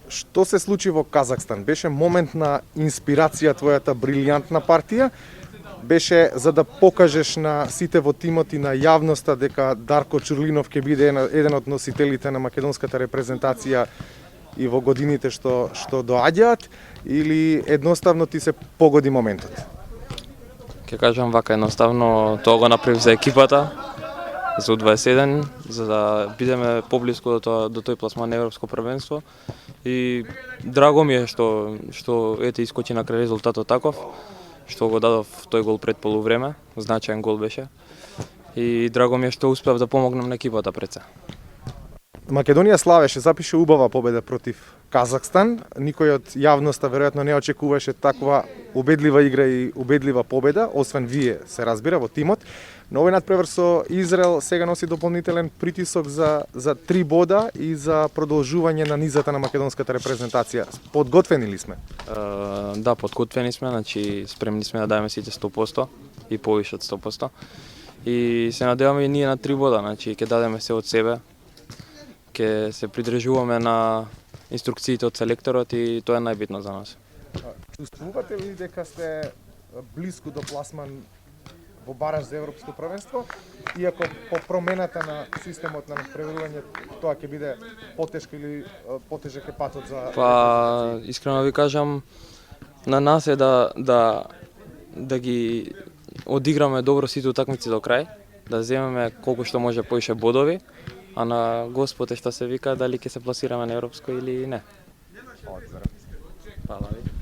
Што се случи во Казахстан? Беше момент на инспирација твојата брилјантна партија? Беше за да покажеш на сите во тимот и на јавноста дека Дарко Чурлинов ќе биде еден од носителите на македонската репрезентација и во годините што доаѓаат, или едноставно ти се погоди моментот? Ќе кажам вака, едноставно тоа го направив за екипата, за U21, за да бидеме поблиску до тој пласман на Европско првенство. И драго ми е што ете искочи на крај резултатот таков, што го дадов тој гол пред полувреме, значаен гол беше. И драго ми е што успеав да помогнам на екипата пред се. Македонија славеше, запише убава победа против Казахстан. Никој од јавноста веројатно не очекуваше таква убедлива игра и убедлива победа, освен вие, се разбира, во тимот. Но овој надпревар со Израел сега носи дополнителен притисок за 3 бода и за продолжување на низата на македонската репрезентација. Подготвени ли сме? Да, подготвени сме, значи спремни сме да дајме сите 100% и повише од 100%. И се надеваме и ние на 3 бода, значи ќе дадеме се од себе. Ќе се придржуваме на инструкциите од селекторот и тоа е најбитно за нас. Чувствувате ли дека сте блиску до пласман во бараж за Европско првенство, иако по промената на системот на надпреварување тоа ќе биде потешко или потежок е патот за... Па, искрено ви кажам, на нас е да ги одиграме добро сите утакмици до крај, да земеме колку што може поише бодови, а на Господ е што се вика дали ќе се пласираме на Европско или не. Одзора. Фала ви.